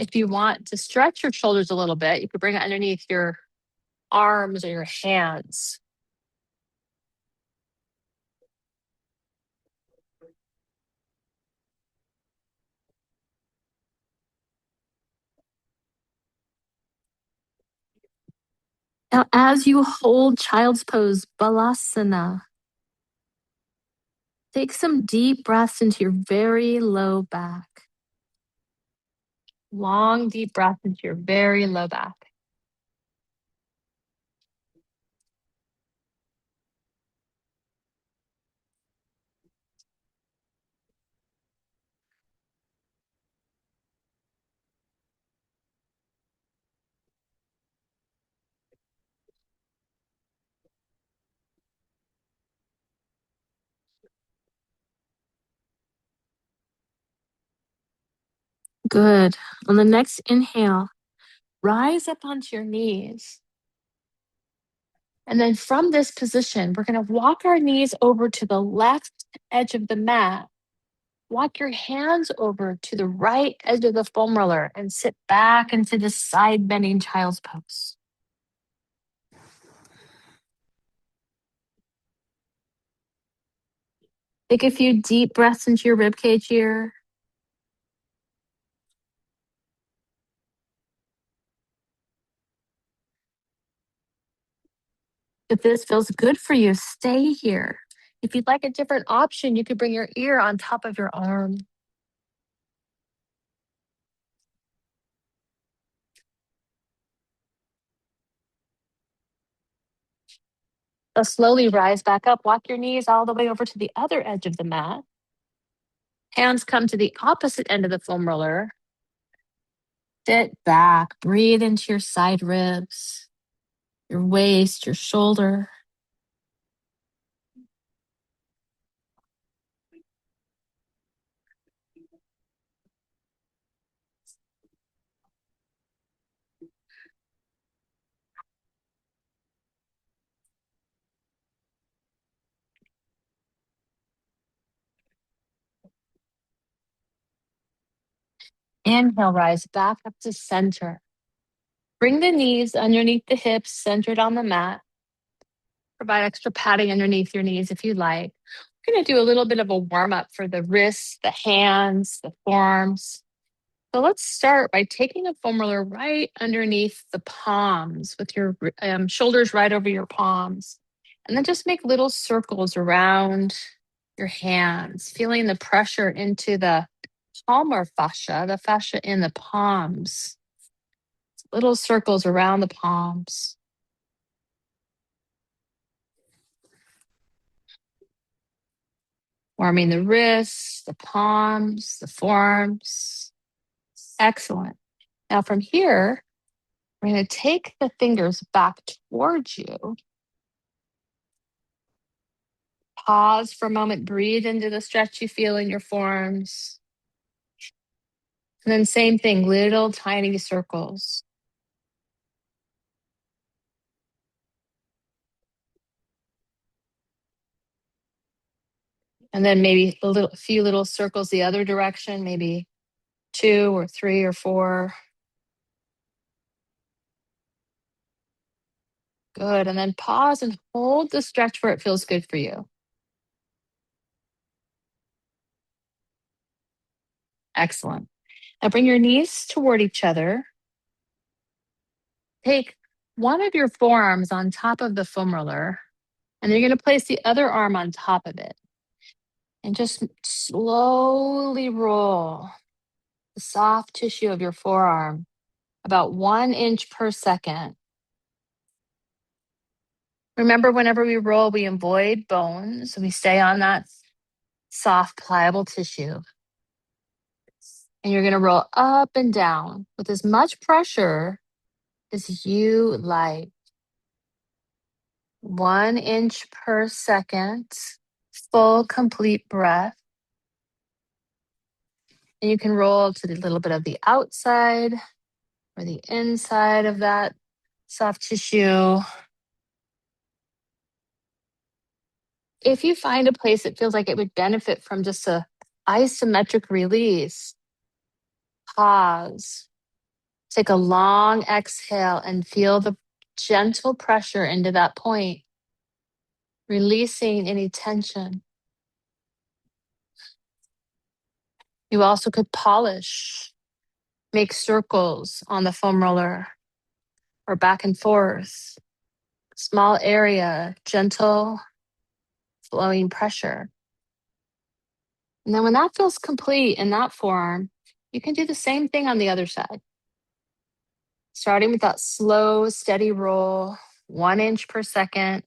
If you want to stretch your shoulders a little bit, you could bring it underneath your arms or your hands. Now, as you hold child's pose, balasana, take some deep breaths into your very low back. Long, deep breath into your very low back. Good. On the next inhale, rise up onto your knees. And then from this position, we're going to walk our knees over to the left edge of the mat. Walk your hands over to the right edge of the foam roller and sit back into the side bending child's pose. Take a few deep breaths into your ribcage here. If this feels good for you, stay here. If you'd like a different option, you could bring your ear on top of your arm. So slowly rise back up. Walk your knees all the way over to the other edge of the mat. Hands come to the opposite end of the foam roller. Sit back. Breathe into your side ribs, your waist, your shoulder. Inhale, rise back up to center. Bring the knees underneath the hips, centered on the mat. Provide extra padding underneath your knees if you'd like. We're going to do a little bit of a warm up for the wrists, the hands, the forearms. So let's start by taking a foam roller right underneath the palms with your shoulders right over your palms. And then just make little circles around your hands, feeling the pressure into the palmar fascia, the fascia in the palms. Little circles around the palms. Warming the wrists, the palms, the forearms. Excellent. Now from here, we're going to take the fingers back towards you. Pause for a moment, breathe into the stretch you feel in your forearms. And then same thing, little tiny circles. And then maybe a few little circles the other direction, maybe 2 or 3 or 4. Good. And then pause and hold the stretch where it feels good for you. Excellent. Now bring your knees toward each other. Take one of your forearms on top of the foam roller, and you're going to place the other arm on top of it. And just slowly roll the soft tissue of your forearm about 1 inch per second. Remember, whenever we roll, we avoid bones, so we stay on that soft, pliable tissue. And you're going to roll up and down with as much pressure as you like. 1 inch per second, full, complete breath. And you can roll to a little bit of the outside or the inside of that soft tissue. If you find a place that feels like it would benefit from just a isometric release, pause. Take a long exhale and feel the gentle pressure into that point, releasing any tension. You also could polish, make circles on the foam roller or back and forth. Small area, gentle, flowing pressure. And then when that feels complete in that forearm, you can do the same thing on the other side. Starting with that slow, steady roll, 1 inch per second.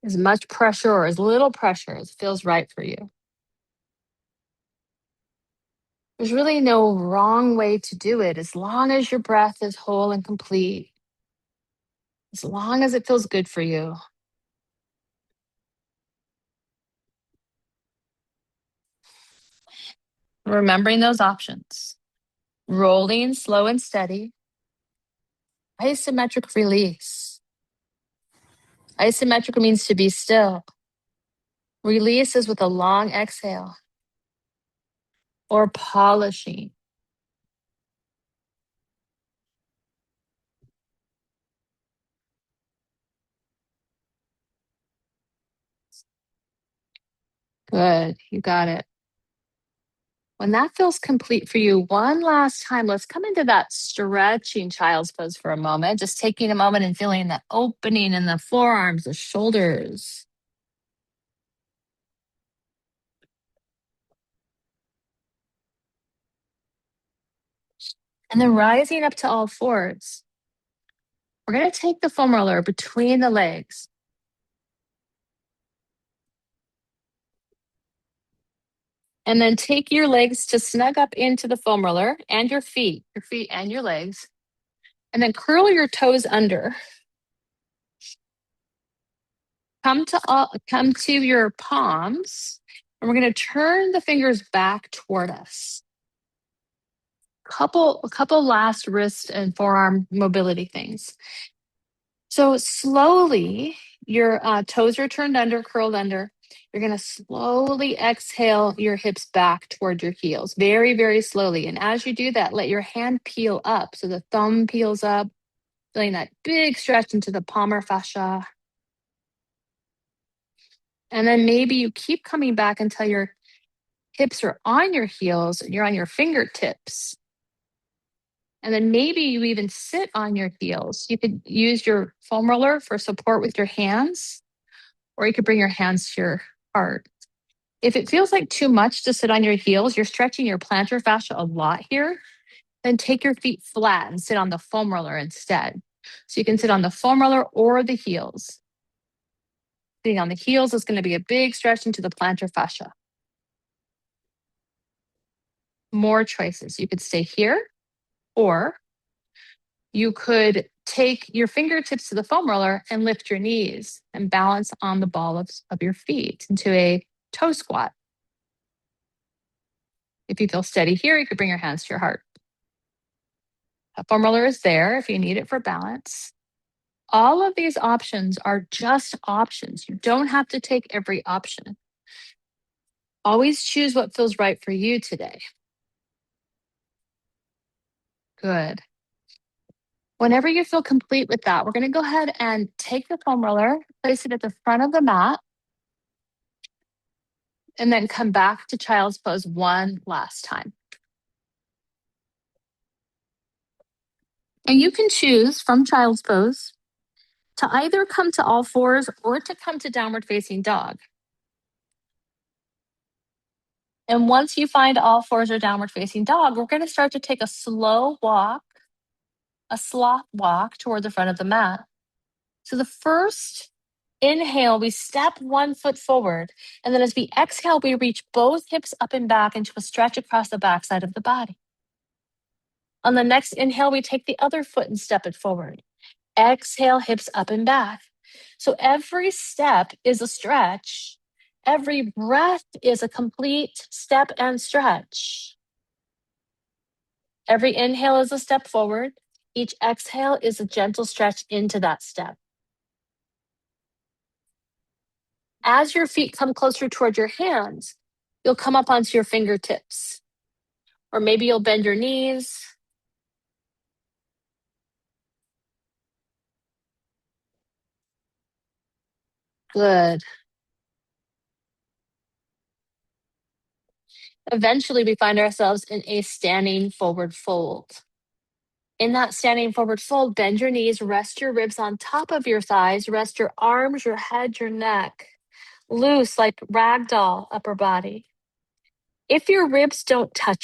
As much pressure or as little pressure as feels right for you. There's really no wrong way to do it as long as your breath is whole and complete. As long as it feels good for you. Remembering those options. Rolling slow and steady. Isometric release. Isometric means to be still. Release is with a long exhale. Or polishing. Good, you got it. When that feels complete for you, one last time, let's come into that stretching child's pose for a moment. Just taking a moment and feeling that opening in the forearms, the shoulders. And then rising up to all fours. We're going to take the foam roller between the legs. And then take your legs to snug up into the foam roller and your feet and your legs. And then curl your toes under. Come to your palms, and we're going to turn the fingers back toward us. A couple last wrist and forearm mobility things. So slowly, your toes are turned under, curled under. You're going to slowly exhale your hips back toward your heels, very, very slowly. And as you do that, let your hand peel up. So the thumb peels up, feeling that big stretch into the palmar fascia. And then maybe you keep coming back until your hips are on your heels and you're on your fingertips. And then maybe you even sit on your heels. You could use your foam roller for support with your hands, or you could bring your hands to your heart. If it feels like too much to sit on your heels, you're stretching your plantar fascia a lot here, then take your feet flat and sit on the foam roller instead. So you can sit on the foam roller or the heels. Sitting on the heels is going to be a big stretch into the plantar fascia. More choices. You could stay here, or you could take your fingertips to the foam roller and lift your knees and balance on the ball of your feet into a toe squat. If you feel steady here, you could bring your hands to your heart. A foam roller is there if you need it for balance. All of these options are just options. You don't have to take every option. Always choose what feels right for you today. Good. Whenever you feel complete with that, we're going to go ahead and take the foam roller, place it at the front of the mat, and then come back to child's pose one last time. And you can choose from child's pose to either come to all fours or to come to downward facing dog. And once you find all fours or downward facing dog, we're going to start to take a slow walk, a sloth walk toward the front of the mat. So the first inhale, we step one foot forward. And then as we exhale, we reach both hips up and back into a stretch across the backside of the body. On the next inhale, we take the other foot and step it forward. Exhale, hips up and back. So every step is a stretch. Every breath is a complete step and stretch. Every inhale is a step forward. Each exhale is a gentle stretch into that step. As your feet come closer toward your hands, you'll come up onto your fingertips. Or maybe you'll bend your knees. Good. Eventually, we find ourselves in a standing forward fold. In that standing forward fold, bend your knees, rest your ribs on top of your thighs, rest your arms, your head, your neck. Loose like ragdoll upper body. If your ribs don't touch